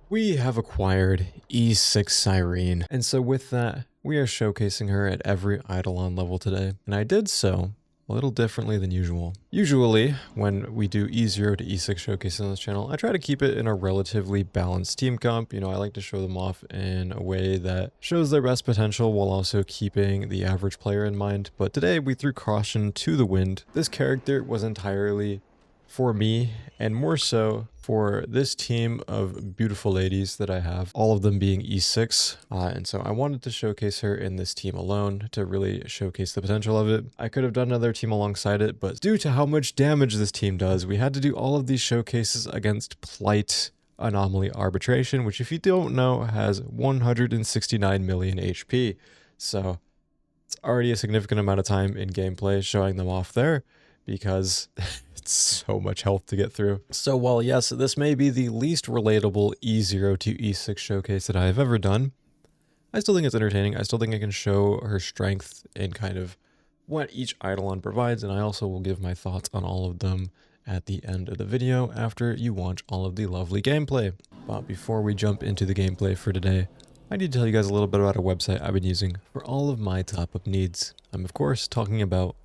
We have acquired E6 Cyrene, and so with that, we are showcasing her at every Eidolon level today, and I did so a little differently than usual. Usually, when we do E0 to E6 showcases on this channel, I try to keep it in a relatively balanced team comp. You know, I like to show them off in a way that shows their best potential while also keeping the average player in mind, but today we threw caution to the wind. This character was entirely for me, and more so for this team of beautiful ladies that I have, all of them being E6, and so I wanted to showcase her in this team alone to really showcase the potential of it. I could have done another team alongside it, but due to how much damage this team does, we had to do all of these showcases against Plight, Anomaly, Arbitration, which if you don't know has 169 million HP, so it's already a significant amount of time in gameplay showing them off there, because it's so much health to get through. So while yes, this may be the least relatable E0 to E6 showcase that I have ever done, I still think it's entertaining. I still think I can show her strength in kind of what each Eidolon provides, and I also will give my thoughts on all of them at the end of the video after you watch all of the lovely gameplay. But before we jump into the gameplay for today, I need to tell you guys a little bit about a website I've been using for all of my top-up needs. I'm of course talking about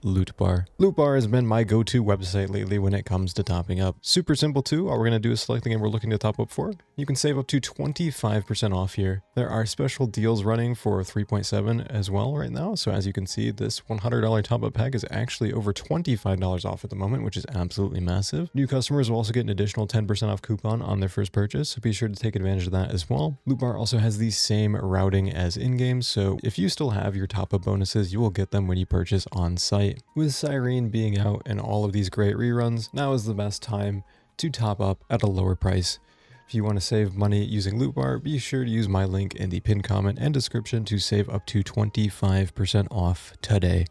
Lootbar. Lootbar has been my go-to website lately when it comes to topping up. Super simple too. All we're going to do is select the game we're looking to top up for. You can save up to 25% off here. There are special deals running for 3.7 as well right now. So as you can see, this $100 top-up pack is actually over $25 off at the moment, which is absolutely massive. New customers will also get an additional 10% off coupon on their first purchase, so be sure to take advantage of that as well. Lootbar also has the same routing as in-game, so if you still have your top-up bonuses, you will get them when you purchase on site. With Cyrene being out and all of these great reruns, now is the best time to top up at a lower price. If you want to save money using Lootbar, be sure to use my link in the pinned comment and description to save up to 25% off today.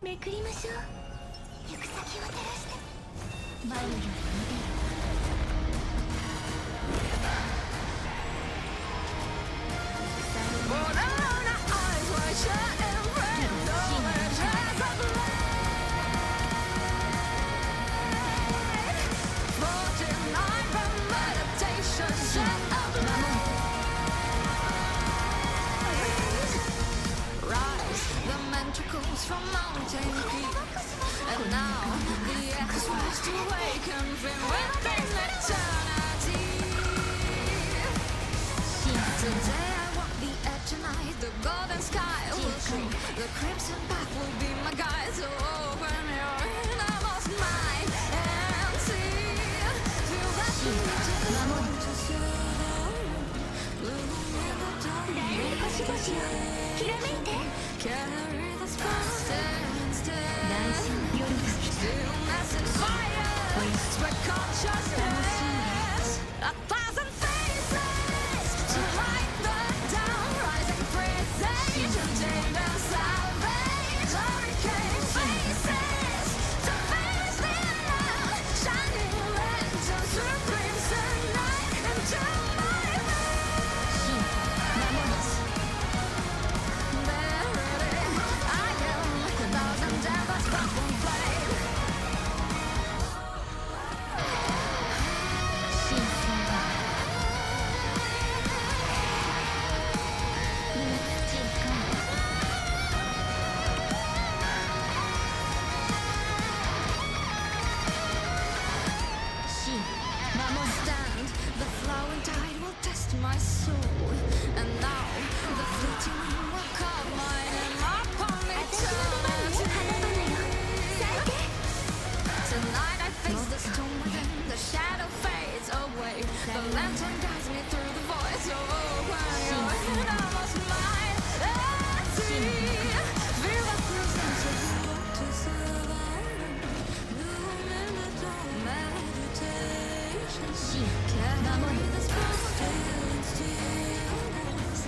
From mountain peaks, and now the echoes rise to awaken within eternity. Today I walk the edge tonight, the golden sky will gleam, the crimson path will be my guide. So open your innermost mind and see, feel that beat to carry the spark. Stillness and fire, spread consciousness. A thousand faces to light the down, rising precision, chained and salvage. Hurricane faces to face the unknown, shining lanterns through crimson night into my veins. Verily, I am like a thousand embers sparkling flame. Stand, the flowing tide will test my soul, and now the fleeting wind will call my name upon eternity. Tonight I face the storm within, the shadow fades away, the lantern guides me through the void. So open your innermost mind and see, feel the presence of what to survive. Bloom in the dawn, meditation. Carry the spark,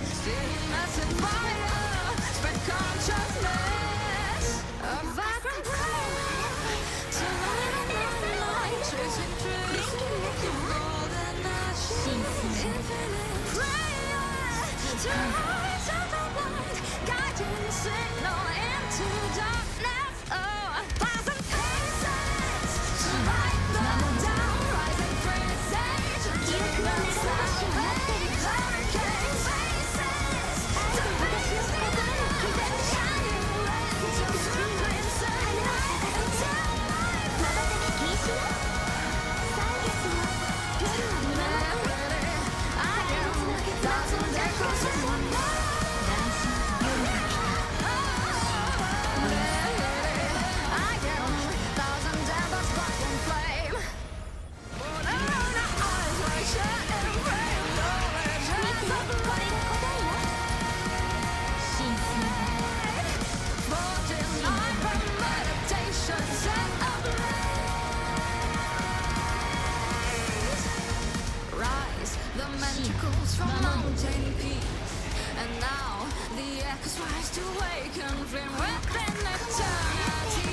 stillness and fire, spread consciousness. A vibrant prayer to light my light, tracing truth, golden ashes, infinite prayer to rise of the blind, guiding signal into darkness. Oh, a thousand faces to light the down, rising presage, chained and salvage. rose from mountain peaks, and now the echoes rise to awaken, flame within eternity.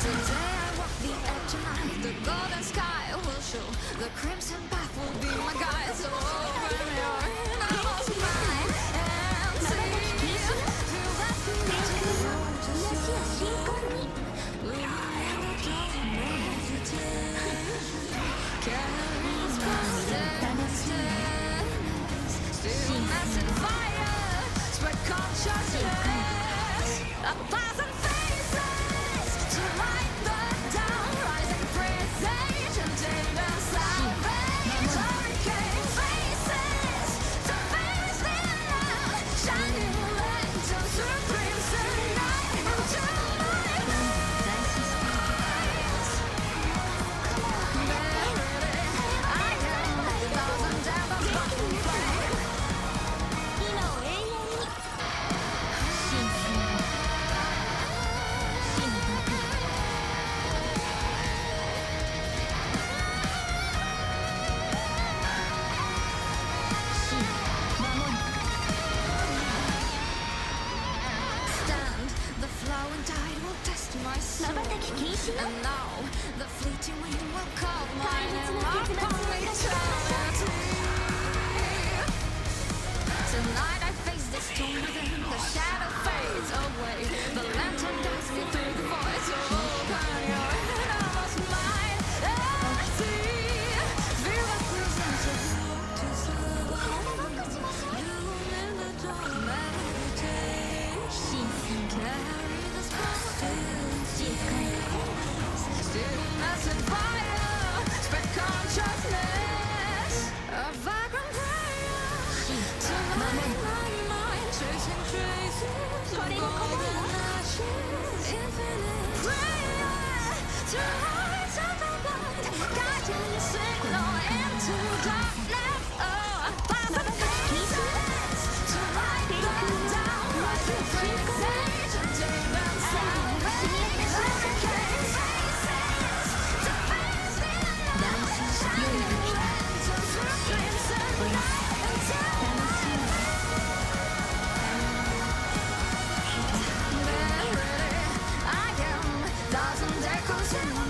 Today I walk the edge of night, the golden sky will show, the crimson path will be my guide. So open your eyes, mine, and see, feel that stillness and fire, spread consciousness, a thousand faces to light the dawn, rising presage and demon salvage, hurricane faces to face the night, shining lanterns through crimson night into my eyes. I am a thousand devils walking flame. Stand, the flowing tide will test my soul, and now the fleeting wind will call my name upon eternity. Tonight I face the storm within, the shadow fades away, the lantern guides me through the void, so open your enormous mind and see, feel the presence of to survive, bloom in the dark, meditation, carry the stillness and fire, spread consciousness, a vagrant prayer to my mind, chasing traces of golden ashes, infinite prayer to heights of the blind, guiding signal into darkness. Oh, a thousand faces to light the down, rising presage and demon salvage, hurricane faces to face the night, shining lanterns through crimson night until I am thousand echoes in my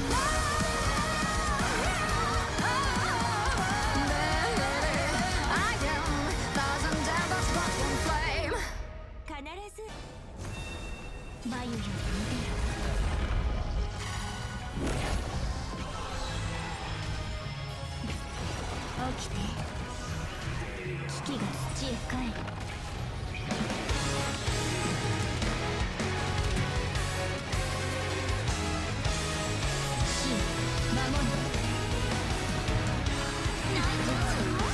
I am thousand devils caught in flame. 必ず眉より見て起きて危機が土へ帰る死守る何ですか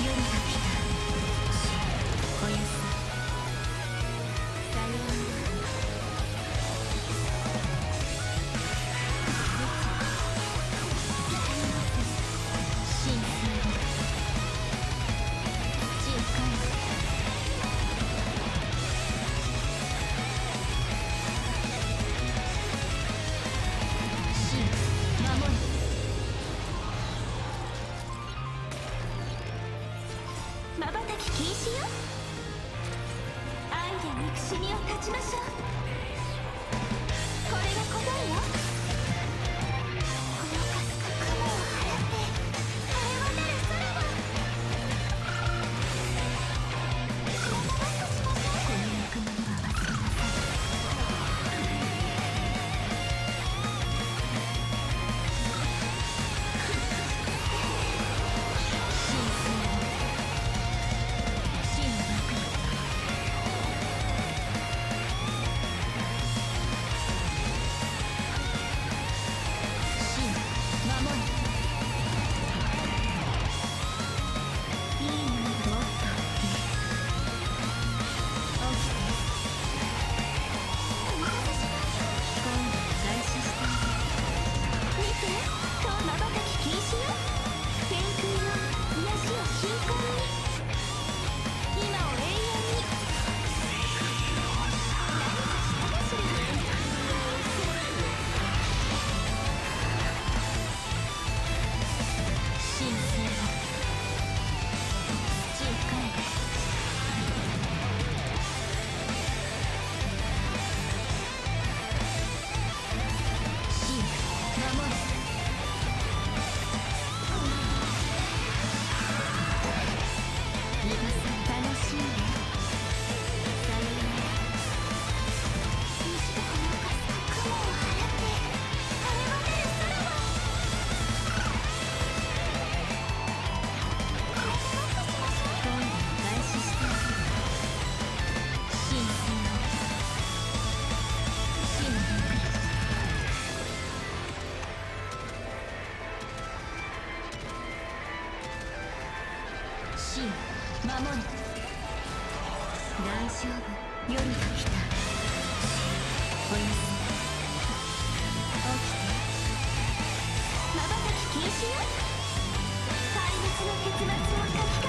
夜が来た。おやすみ。さようなら。神聖を土へ帰る。まばたき禁止よ。愛や憎しみを断ちましょう。これが答えよ。このかすか雲を払って晴れ渡る空を。体ばっかしましょう。このぬくもりは忘れ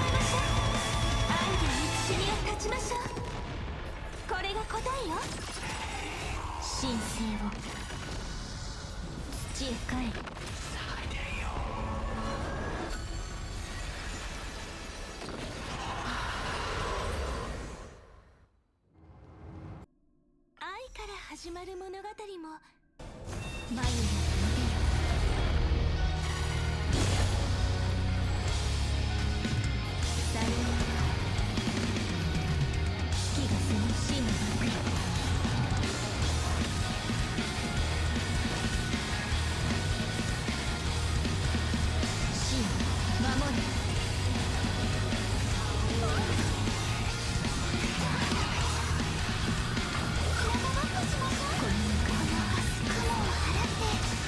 なさい。始まる物語も眉が伸びる。さようなら。気がする真の幕よ。真を守る。このぬくもりは雲を払って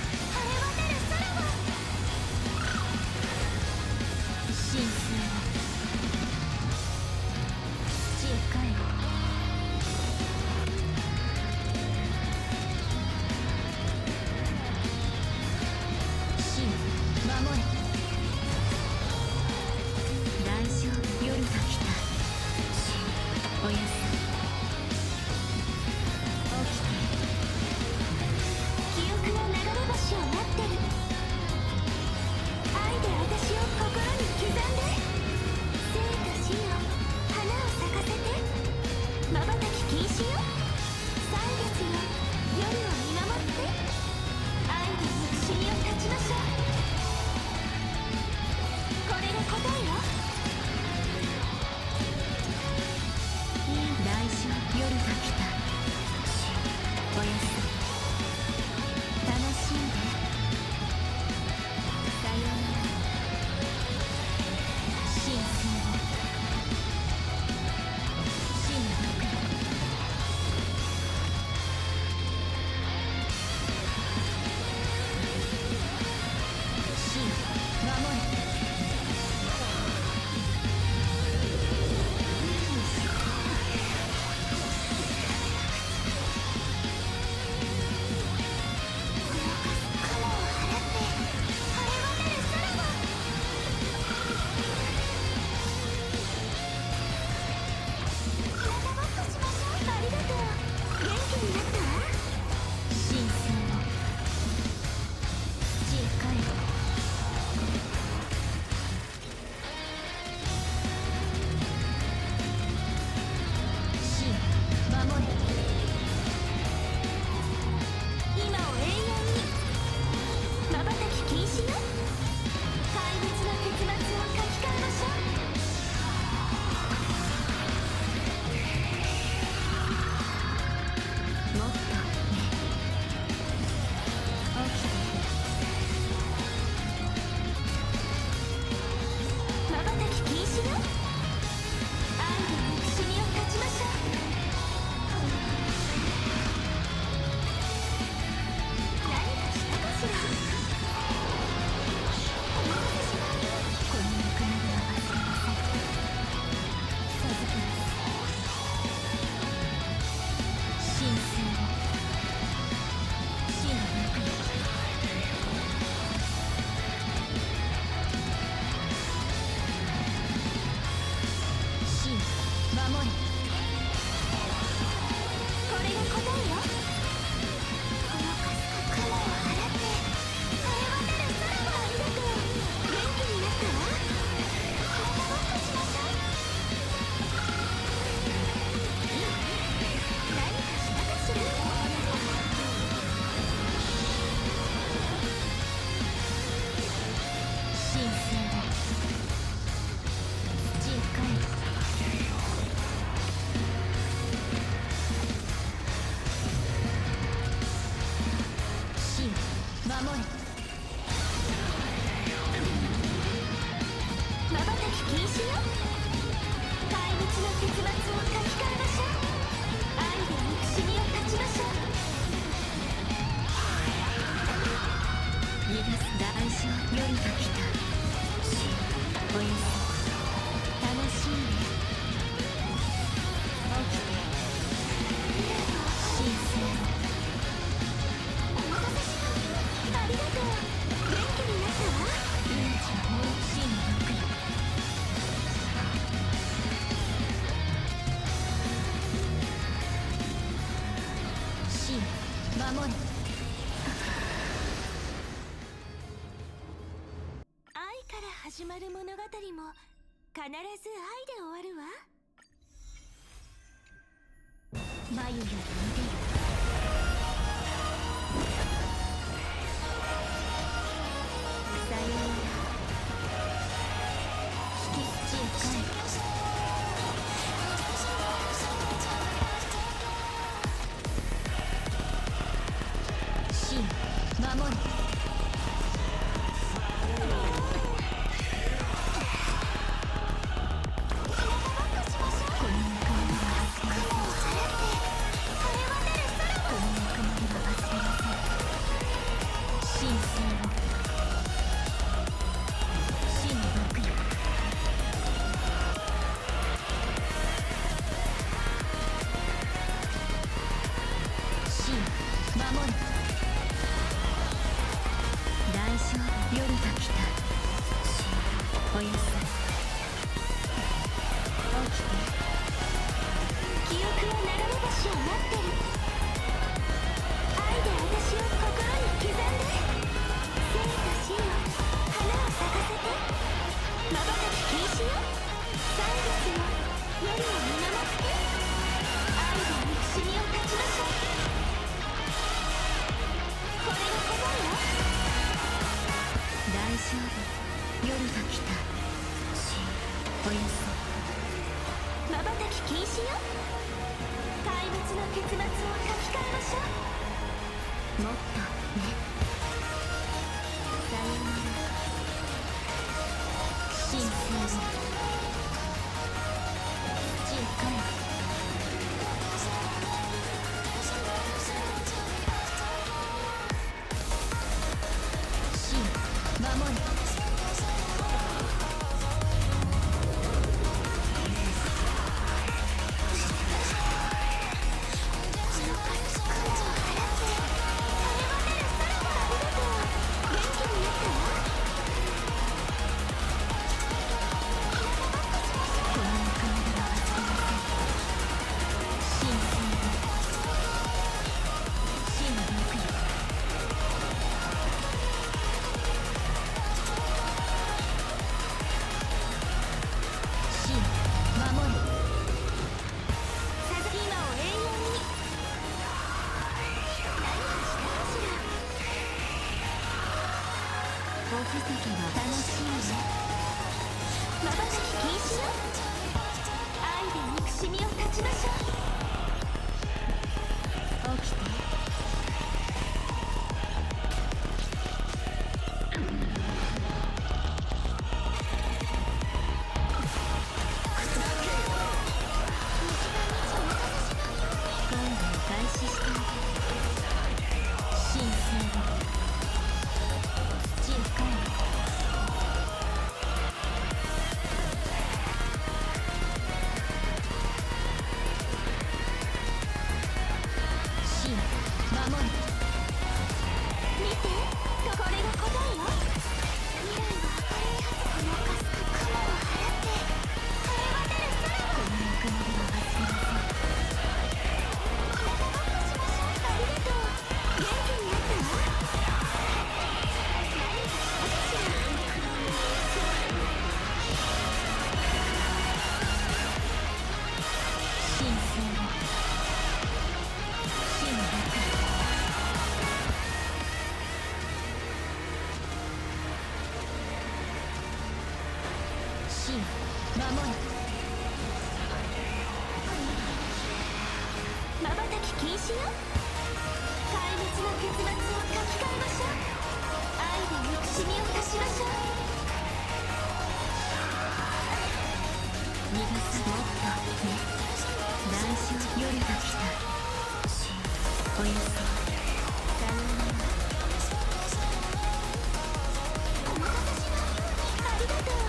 しよう。怪物の結末を書き換えましょう。愛で憎しみを断ちましょう。逃がす代償。夜が来た。おやすみ。楽しんで。起きて。神聖。お待たせしよう。ありがとう。元気になったわ。命はもう真の毒よ。真守れ。愛から始まる物語も必ず愛で終わるわ。眉より見てよ。さようなら。引き土へ帰る。真守れ。夜が来た。おやすみ。さようなら。お待たせしました。ありがとう。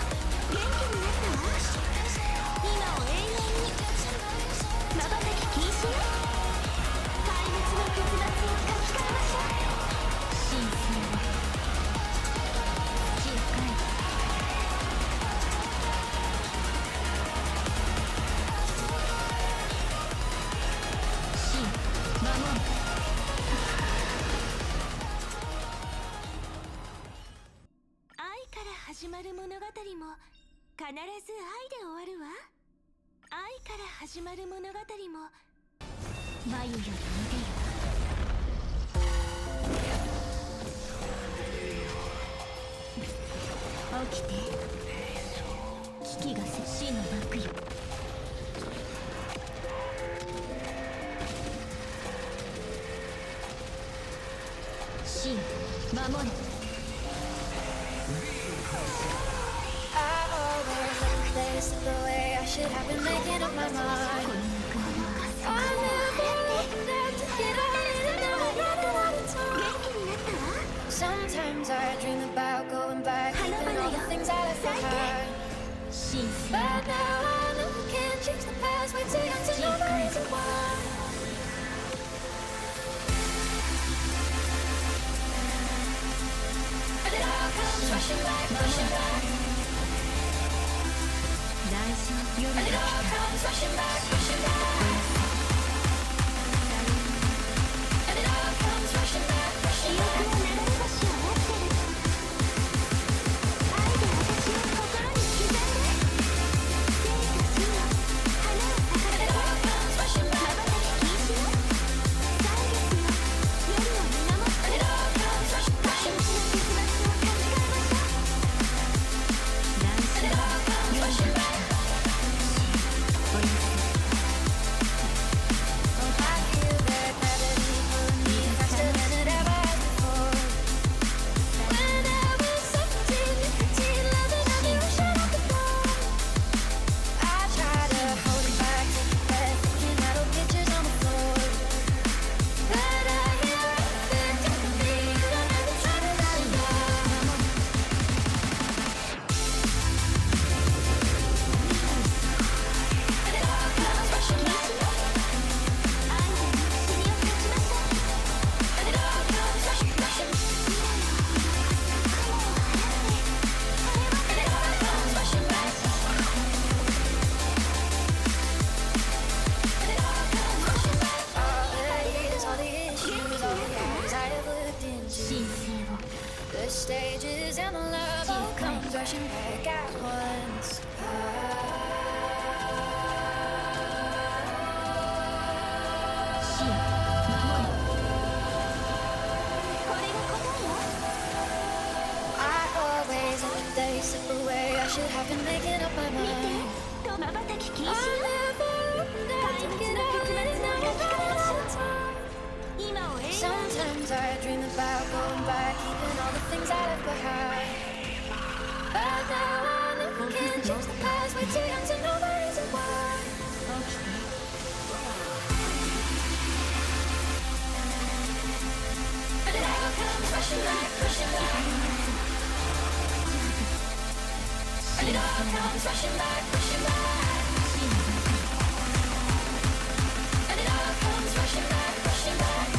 元気になったわ。今を永遠に。瞬き禁止よ。怪物の結末を書き換えましょう。神聖は地を変えた。神守る。愛から始まる物語も必ず愛で終わるわ。愛から始まる物語も眉より腕よ。起きて。危機が接死の幕よ。真守れ。I always look this the way I should have been making up my mind. I never wanted to get out and now I run out of time. Sometimes I dream about going back, keeping all the things I left behind. But now I know I can't change the past, waiting until no reason why. And it all comes rushing back, rushing back. And it all comes rushing back, rushing back. And it all comes rushing back, rushing back. The stages and the love all comes rushing back at once. I always let the day slip away. I should have been making up my mind. I never wanted to get out and now I run out of time. Sometimes I dream about going back, keeping all the things I left behind. But now I know I can't change the past, waiting until no reason why. And it all comes rushing back, rushing back. And it all comes rushing back, rushing back. And it all comes rushing back, rushing back.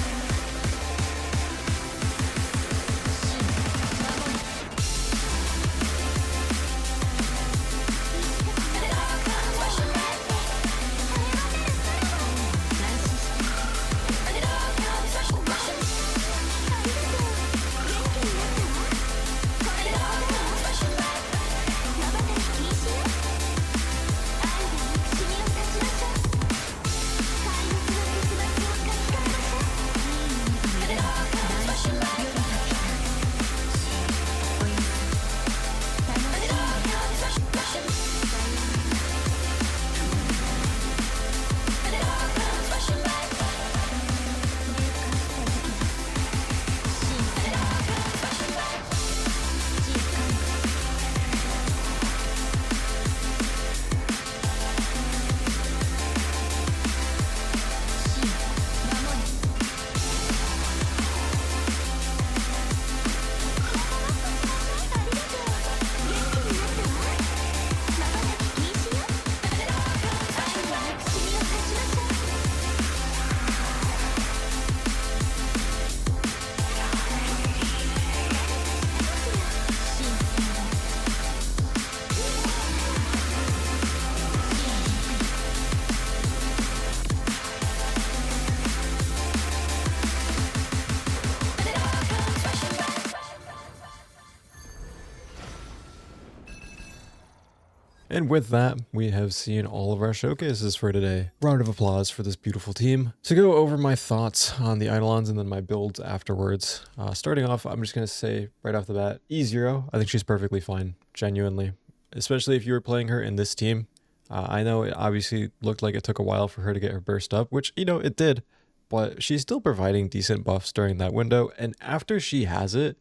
And with that, we have seen all of our showcases for today. Round of applause for this beautiful team. To go over my thoughts on the Eidolons and then my builds afterwards. Starting off, I'm just going to say right off the bat, E0, I think she's perfectly fine, genuinely. Especially if you were playing her in this team. I know it obviously looked like it took a while for her to get her burst up, which, you know, it did. But she's still providing decent buffs during that window. And after she has it,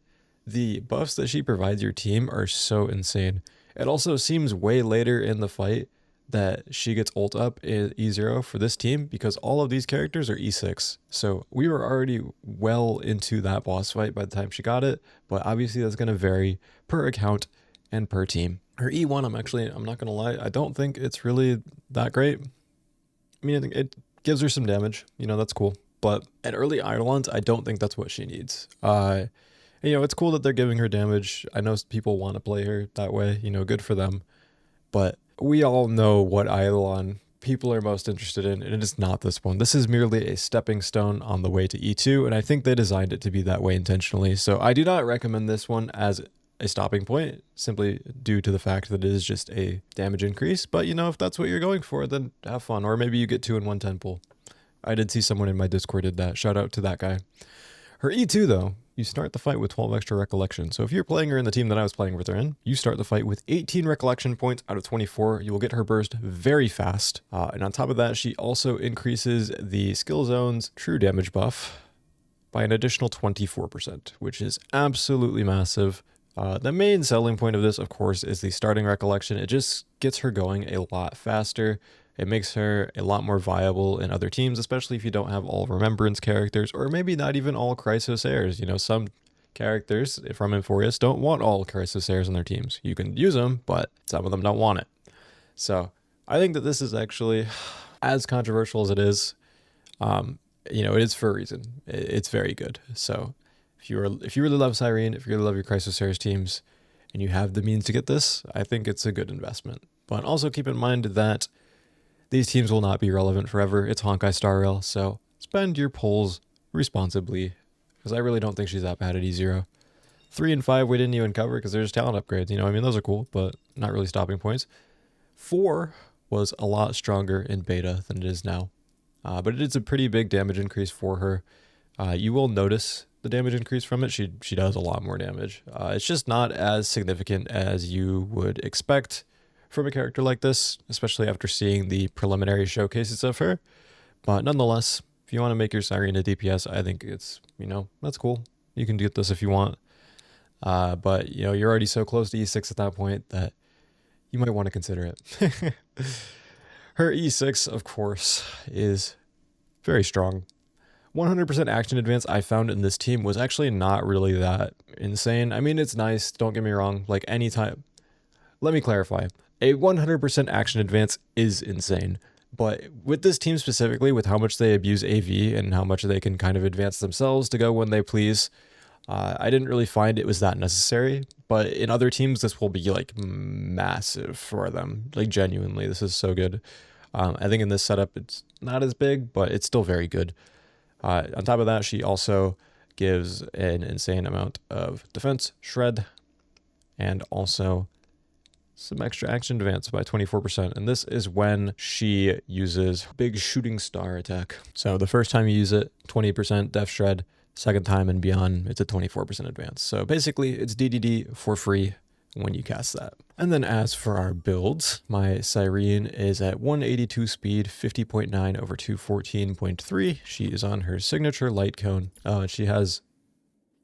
the buffs that she provides your team are so insane. It also seems way later in the fight that she gets ult up in E0 for this team because all of these characters are E6. So we were already well into that boss fight by the time she got it, but obviously that's going to vary per account and per team. Her E1, I'm not going to lie, I don't think it's really that great. I mean, it gives her some damage, you know, that's cool. But at early Eidolons, I don't think that's what she needs. You know, it's cool that they're giving her damage. I know people want to play her that way, you know, good for them. But we all know what Eidolon people are most interested in, and it is not this one. This is merely a stepping stone on the way to E2, and I think they designed it to be that way intentionally. So I do not recommend this one as a stopping point, simply due to the fact that it is just a damage increase. But, you know, if that's what you're going for, then have fun. Or maybe you get 2 in 1 temple. I did see someone in my Discord did that. Shout out to that guy. Her E2, though, you start the fight with 12 extra recollection. So if you're playing her in the team that I was playing with her in, you start the fight with 18 recollection points out of 24. You will get her burst very fast. And on top of that, she also increases the skill zone's true damage buff by an additional 24%, which is absolutely massive. The main selling point of this, of course, is the starting recollection. It just gets her going a lot faster. It makes her a lot more viable in other teams, especially if you don't have all Remembrance characters, or maybe not even all Chrysos heirs. You know, some characters from Inforius don't want all Chrysos heirs on their teams. You can use them, but some of them don't want it. So I think that this is actually, as controversial as it is, you know, it is for a reason. It's very good. So if you really love Cyrene, if you really love your Chrysos heirs teams, and you have the means to get this, I think it's a good investment. But also keep in mind that these teams will not be relevant forever. It's Honkai Star Rail, so spend your pulls responsibly, because I really don't think she's that bad at E0. 3 and 5 we didn't even cover because there's talent upgrades. You know, I mean, those are cool, but not really stopping points. 4 was a lot stronger in beta than it is now, but it is a pretty big damage increase for her. You will notice the damage increase from it. She does a lot more damage. It's just not as significant as you would expect from a character like this, especially after seeing the preliminary showcases of her. But nonetheless, if you want to make your Cyrene a DPS, I think it's, you know, that's cool. You can get this if you want. But, you know, you're already so close to E6 at that point that you might want to consider it. Her E6, of course, is very strong. 100% action advance I found in this team was actually not really that insane. I mean, it's nice, don't get me wrong, like anytime. Let me clarify. A 100% action advance is insane, but with this team specifically, with how much they abuse AV and how much they can kind of advance themselves to go when they please, I didn't really find it was that necessary. But in other teams, this will be like massive for them. Like genuinely, this is so good. I think in this setup, it's not as big, but it's still very good. On top of that, she also gives an insane amount of defense, shred, and also some extra action advance by 24%. And this is when she uses big shooting star attack. So the first time you use it, 20% def shred. Second time and beyond, it's a 24% advance. So basically, it's DDD for free when you cast that. And then as for our builds, my Cyrene is at 182 speed, 50.9 over 214.3. She is on her signature light cone. She has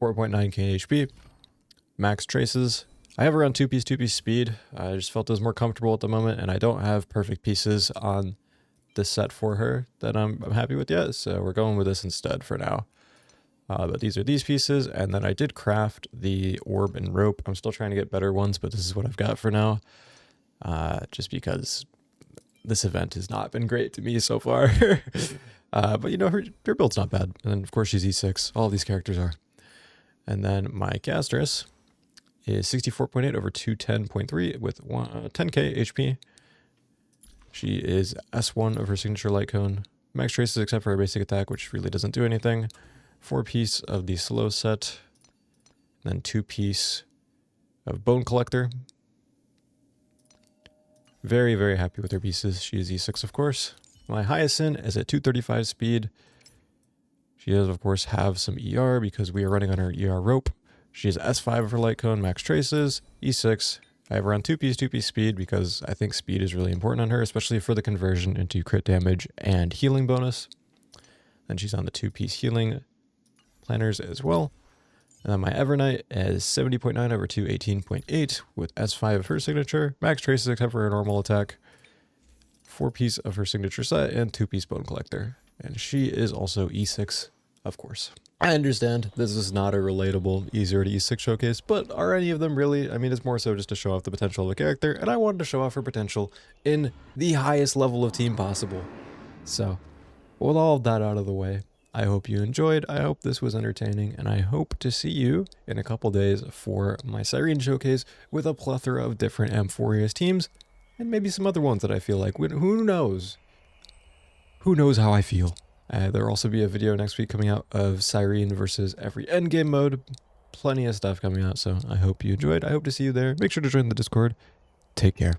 4.9k HP, max traces. I have her on 2-piece speed. I just felt it was more comfortable at the moment, and I don't have perfect pieces on this set for her that I'm happy with yet, so we're going with this instead for now. But these are these pieces, and then I did craft the orb and rope. I'm still trying to get better ones, but this is what I've got for now, just because this event has not been great to me so far. But you know, her build's not bad, and of course she's E6. All of these characters are. And then my Castorice is 64.8 over 210.3 with 10k HP. She is S1 of her signature light cone. Max traces except for her basic attack, which really doesn't do anything. 4-piece of the slow set. And then 2-piece of Bone Collector. Very, very happy with her pieces. She is E6, of course. My Hyacine is at 235 speed. She does, of course, have some ER because we are running on her ER rope. She is S5 for light cone, max traces, E6. I have around 2-piece speed because I think speed is really important on her, especially for the conversion into crit damage and healing bonus. Then she's on the 2-piece healing planners as well. And then my Evernight is 70.9 over 218.8 with S5 of her signature, max traces except for her normal attack, 4-piece of her signature set, and 2-piece bone collector. And she is also E6, of course. I understand this is not a relatable E0 to E6 showcase, but are any of them really? I mean, it's more so just to show off the potential of the character, and I wanted to show off her potential in the highest level of team possible. So, with all of that out of the way, I hope you enjoyed, I hope this was entertaining, and I hope to see you in a couple days for my Cyrene showcase with a plethora of different Amphorius teams, and maybe some other ones that I feel like, who knows? Who knows how I feel? There'll also be a video next week coming out of Cyrene versus every endgame mode. Plenty of stuff coming out, so I hope you enjoyed. I hope to see you there. Make sure to join the Discord. Take care.